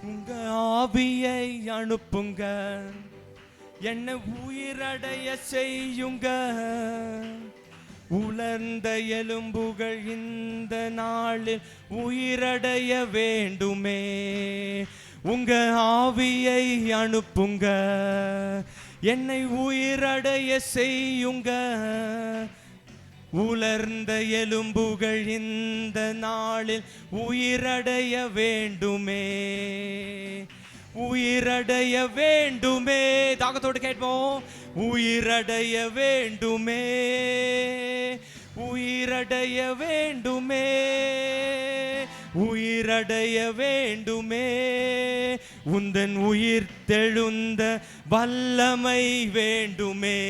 உங்க ஆவியை அனுப்புங்க, என்னை உயிரடைய செய்யுங்க. உலர்ந்த எலும்புகள் இந்த நாளில் உயிரடைய வேண்டுமே. உங்க ஆவியை அனுப்புங்க, என்னை உயிரடைய செய்யுங்க. உலர்ந்த எலும்புகள் இந்த நாளில் உயிரடைய வேண்டுமே, உயிரடைய வேண்டுமே. தாகத்தோடு கேட்போம். உயிரடைய வேண்டுமே, உயிரடைய வேண்டுமே, உயிரடைய வேண்டுமே. உந்தன் உயிர் தெழுந்த வல்லமை வேண்டுமே,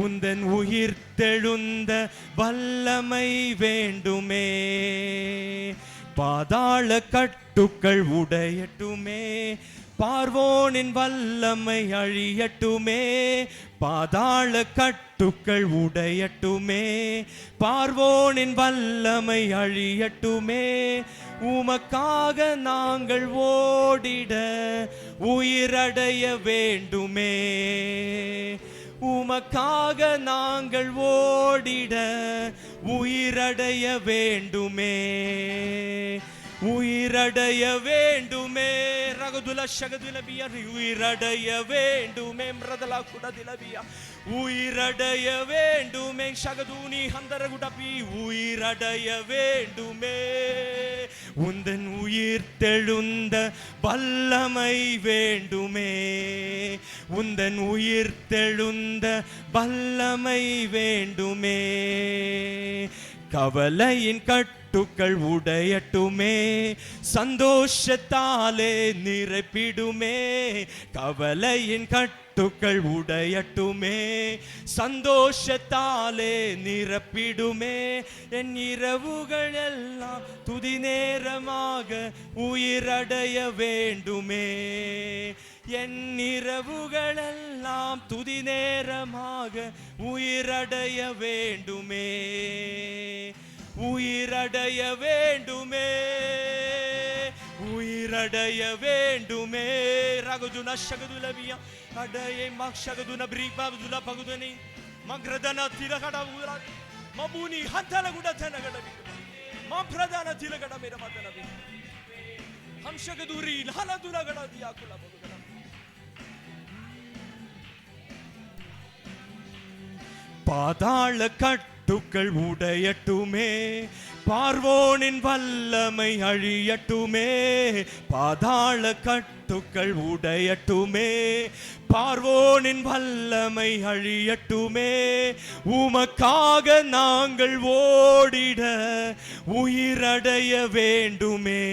உந்தன் உயிர் தெழுந்த வல்லமை வேண்டுமே. பாதாள கட்டுக்கள் உடையட்டுமே, பார்வோனின் வல்லமை அழியட்டுமே. பாதாள கட்டுக்கள் உடையட்டுமே, பார்வோனின் வல்லமை அழியட்டுமே. உமக்காக நாங்கள் ஓடிட உயிரடைய வேண்டுமே, உமக்காக நாங்கள் ஓடிட உயிரடைய வேண்டுமே, உயிரடைய வேண்டுமே. ரகதுல ஷகதுலபியா உயிரடைய வேண்டுமே. மிரதலா குடதிலபியா உயிரடைய வேண்டுமே. ஷகதுனி ஹந்தரகுடபி உயிரடைய வேண்டுமே. உந்தன் உயிர் தெழுந்த வல்லமை வேண்டுமே, உந்தன் உயிர் தெழுந்த வல்லமை வேண்டுமே. கவலையின் கட்டுக்கள் உடையட்டுமே, சந்தோஷத்தாலே நிரப்பிடுமே. கவலையின் கட்டுக்கள் உடையட்டுமே, சந்தோஷத்தாலே நிரப்பிடுமே. என் இரவுகள் எல்லாம் துதி நேரமாக உயிரடைய வேண்டுமே, என் இரவுகள் எல்லாம் துதி நேரமாக உயிரடைய வேண்டுமே, உயிரடைய வேண்டுமே, உயிரடைய வேண்டுமே. ரகுதுன ஷகதுலபியா அடயை மக்ஷகதுன பிரிபாதுல பகுதனி மக்ரதன திலகட உரா மபுனி ஹந்தலகுட தனகடபி மப்ரதன திலகட மேரமதனபி ஹம்ஷகதுரி லஹலதுலகட தியாகுல பகுதன. பாதாள கட்டுக்கள் உடையட்டுமே, பார்வோனின் வல்லமை அழியட்டுமே. பாதாள கட்டுக்கள் உடையட்டுமே, பார்வோனின் வல்லமை அழியட்டுமே. உமக்காக நாங்கள் ஓடிட உயிரடைய வேண்டுமே,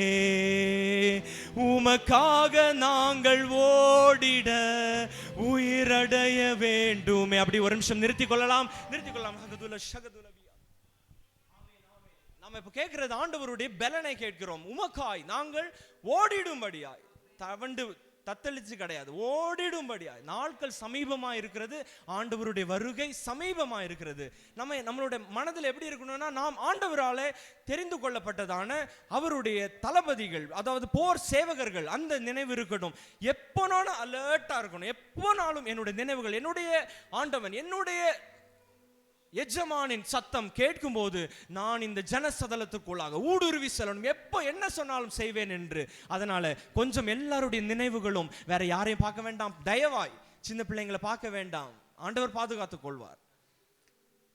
உமக்காக நாங்கள் ஓடிட உயிரடைய வேண்டுமே. அப்படி ஒரு நிமிஷம் நிறுத்திக் கொள்ளலாம், நிறுத்திக் கொள்ளலாம். நம்ம இப்ப கேட்கிறது ஆண்டவருடைய பலனை கேட்கிறோம். உமக்காய் நாங்கள் ஓடிடும்படியாய், தவண்டு தத்தளிச்சு கிடையாது, ஓடிடும்படியாய். நாட்கள் சமீபமா இருக்கிறது, ஆண்டவருடைய வருகை சமீபமா இருக்கிறது. நம்மளுடைய மனதில் எப்படி இருக்கணும்னா, நாம் ஆண்டவராலே தெரிந்து கொள்ளப்பட்டதான அவருடைய தளபதிகள், அதாவது போர் சேவகர்கள், அந்த நினைவு இருக்கணும். எப்போனாலும் அலர்ட்டா இருக்கணும். எப்போனாலும் என்னுடைய நினைவுகள், என்னுடைய ஆண்டவன், என்னுடைய எஜமானின் சத்தம் கேட்கும் போது நான் இந்த ஜனசதலத்துக்குள்ளாக ஊடுருவி செல்லணும், எப்போ என்ன சொன்னாலும் செய்வேன் என்று. அதனால கொஞ்சம் எல்லாருடைய நினைவுகளும் வேற யாரையும் பார்க்க வேண்டாம், தயவாய் சின்ன பிள்ளைங்களை பார்க்க வேண்டாம், ஆண்டவர் பாதுகாத்துக் கொள்வார்.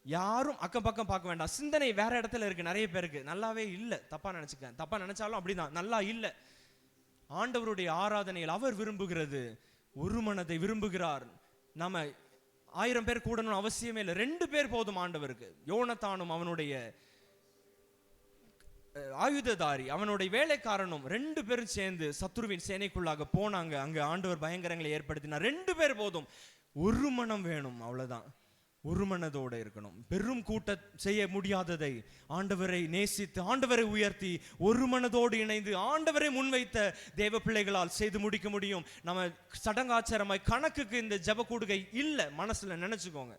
யாரும் அக்கம் பக்கம் பார்க்க வேண்டாம். சிந்தனை வேற இடத்துல இருக்கு, நிறைய பேருக்கு நல்லாவே இல்லை. தப்பா நினைச்சுக்க, தப்பா நினைச்சாலும் அப்படிதான், நல்லா இல்லை. ஆண்டவருடைய ஆராதனையில் அவர் விரும்புகிறது ஒரு மனதை விரும்புகிறார். நாம 1000 பேர் கூடணும் அவசியமே இல்லை, 2 பேர் போதும் ஆண்டவருக்கு. யோனத்தானும் அவனுடைய ஆயுததாரி அவனுடைய வேலைக்காரனும் 2 பேரும் சேர்ந்து சத்துருவின் சேனைக்குள்ளாக போனாங்க. அங்க ஆண்டவர் பயங்கரங்களை ஏற்படுத்தினார். 2 பேர் போதும், ஒரு மனம் வேணும், அவ்வளவுதான். ஒரு மனதோடு இருக்கணும். பெரும் கூட்ட செய்ய முடியாததை ஆண்டவரை நேசித்து, ஆண்டவரை உயர்த்தி, ஒரு மனதோடு இணைந்து ஆண்டவரை முன்வைத்த தேவ பிள்ளைகளால் செய்து முடிக்க முடியும். நம்ம சடங்காச்சாரமாய் கணக்குக்கு இந்த ஜெப கூடுகை இல்லை, மனசுல நினைச்சுக்கோங்க.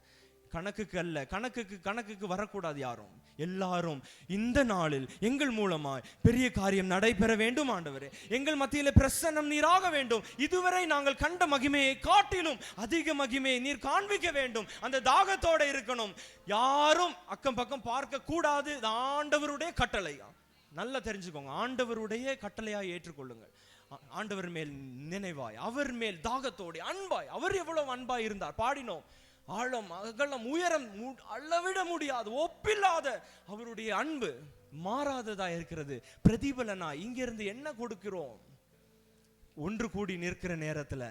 கணக்குக்கு அல்ல, கணக்குக்கு வரக்கூடாது யாரும். எல்லாரும் இந்த நாளில் எங்கள் மூலமாய் பெரிய காரியம் நடைபெற வேண்டும் ஆண்டவரே. எங்கள் மத்தியிலே பிரசன்னம் நீராக வேண்டும். இதுவரை நாங்கள் கண்ட மகிமையை காட்டிலும் அதிக மகிமையை நீர் காண்பிக்க வேண்டும். அந்த தாகத்தோட இருக்கணும். யாரும் அக்கம் பக்கம் பார்க்க கூடாது. ஆண்டவருடைய கட்டளை. நல்லா தெரிஞ்சுக்கோங்க, ஆண்டவருடைய கட்டளையா ஏற்றுக்கொள்ளுங்கள். ஆண்டவர் மேல் நினைவாய், அவர் மேல் தாகத்தோடு அன்பாய். அவர் எவ்வளவு அன்பாய் இருந்தார் பாடினோம். ஆழம் அகலம் உயரம் அளவிட முடியாது, ஒப்பில்லாத அவருடைய அன்பு மாறாததா இருக்கிறது. பிரதிபலனா இங்கிருந்து என்ன கொடுக்கிறோம்? ஒன்று கூடி நிற்கிற நேரத்துல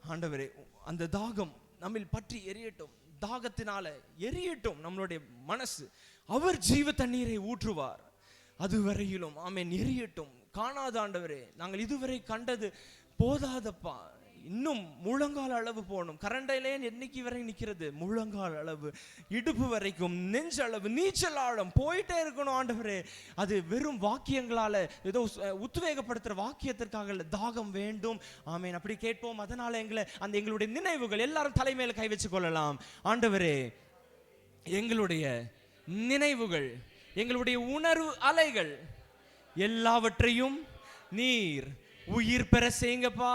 ஆண்டவரே அந்த தாகம் நம்மில் பற்றி எரியட்டும். தாகத்தினால எரியட்டும் நம்மளுடைய மனசு. அவர் ஜீவ தண்ணீரை ஊற்றுவார். அதுவரையிலும் ஆமென் எரியட்டும். காணாத ஆண்டவரே, நாங்கள் இதுவரை கண்டது போதாதப்பா, இன்னும் முழங்கால் அளவு போகணும். கரண்டையிலே என்னைக்கு வரை நிற்கிறது? முழங்கால் அளவு, இடுப்பு வரைக்கும், நெஞ்சு அளவு, நீச்சல் ஆழம் போயிட்டே இருக்கணும் ஆண்டவரே. அது வெறும் வாக்கியங்களால ஏதோ உத்வேகப்படுத்துற வாக்கியத்திற்காக தாகம் வேண்டும். ஆமென். அப்படி கேட்போம். அதனால எங்களுடைய நினைவுகள் எல்லாரும் தலைமையில கை வச்சு கொள்ளலாம். ஆண்டவரே, எங்களுடைய நினைவுகள், எங்களுடைய உணர்வு அலைகள் எல்லாவற்றையும் நீர் உயிர் பெற செய்யுங்கப்பா.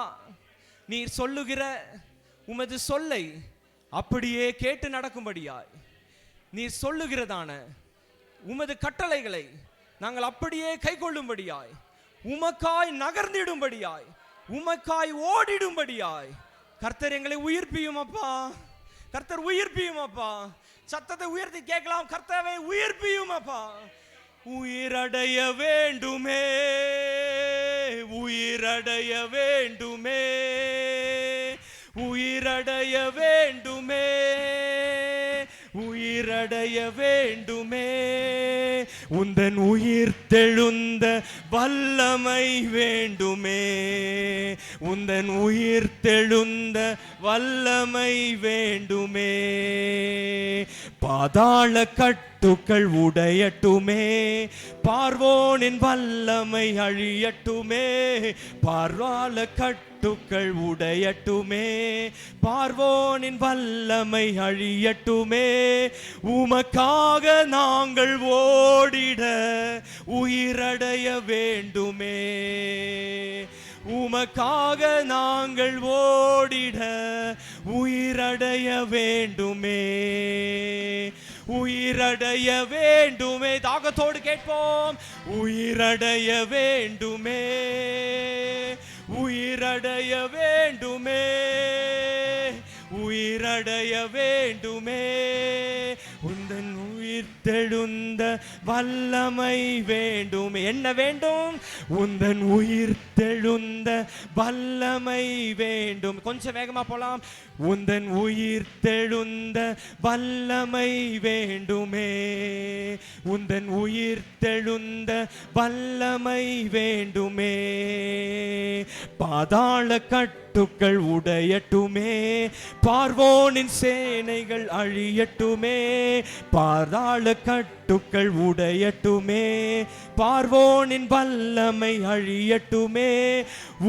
நீர் சொல்லுகிற உமது சொல்லை அப்படியே கேட்டு நடக்கும்படியாய், நீர் சொல்லுகிறதான உமது கட்டளைகளை நாங்கள் அப்படியே கை கொள்ளும்படியாய், உமக்காய் நகர்ந்திடும்படியாய், உமக்காய் ஓடிடும்படியாய் கர்த்தர் எங்களை உயிர்ப்பியும் அப்பா. கர்த்தர் உயிர்ப்பியும் அப்பா. சத்தத்தை உயர்த்தி கேட்கலாம். கர்த்தரை உயிர்ப்பியும் அப்பா. உயிரடைய வேண்டுமே, உயிரடைய வேண்டுமே, உயிரடைய வேண்டுமே, உயிரடைய வேண்டுமே. உந்தன் உயிர் தெழுந்த வல்லமை வேண்டுமே, உந்தன் உயிர் தெழுந்த வல்லமை வேண்டுமே. பாதாள கட்டுக்கள் உடையட்டுமே, பார்வோனின் வல்லமை அழியட்டுமே. பார்வாள கட்டுக்கள் உடையட்டுமே, பார்வோனின் வல்லமை அழியட்டுமே. உமக்காக நாங்கள் ஓடிட உயிரடைய வேண்டுமே, உமக்காக நாங்கள் ஓடிட உயிரடைய வேண்டுமே, உயிரடைய வேண்டுமே. தாகத்தோடு கேட்போம். உயிரடைய வேண்டுமே, உயிரடைய வேண்டுமே, உயிரடைய வேண்டுமே. உந்தன் உயிர் தெழுந்த வல்லமை வேண்டுமே. என்ன வேண்டும்? உந்தன் உயிர் தெழுந்த வல்லமை வேண்டும். கொஞ்சம் வேகமா போலாம். உந்தன் உயிர் தெழுந்த வல்லமை வேண்டுமே, உந்தன் உயிர் தெழுந்த வல்லமை வேண்டுமே. பாதாள கட்டுக்கள் உடையட்டுமே, பார்வோனின் சேனைகள் அழியட்டுமே. பாதாள கட்டுக்கள் உடையட்டுமே, பார்வோனின் வல்லமை அழியட்டுமே.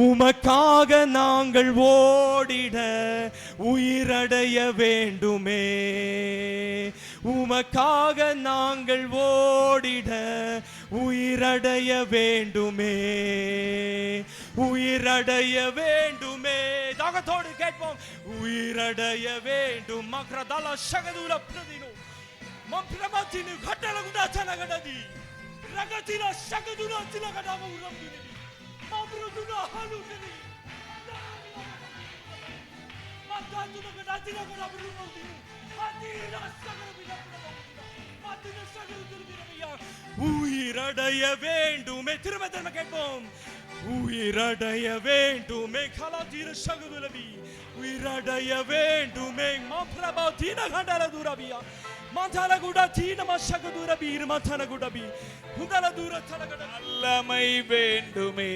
உமக்காக நாங்கள் ஓடிட உயிரடைய வேண்டுமே, உமக்காக நாங்கள் ஓடிட உயிரடைய வேண்டுமே, உயிரடைய வேண்டுமே. தாகத்தோடு கேட்போம். உயிரடைய வேண்டும். மக்ரதல ஷகதுல பிரதினு மப்ரமதினு கட்டலகுடா சனகடதி ரகதில ஷகதுல திலகடா உரம்பினி மப்ரதுல ஹலுகனி மத்தாதுல கடாதிலகடா உரம்பினி அதில ஷகரபில அதில ஷகதுல உயிரடைய வேண்டுமே. திரும்ப கேட்போம். உயிரடைய வேண்டுமே. கலாதிர ஷகதுலபி உயிரடைய வேண்டுமே. மப்ரபா தின கண்டல துரபியா மதலகுட தீன மஷகதுரபி மதலகுடபி உதல தூர தலகட வல்லமை வேண்டுமே.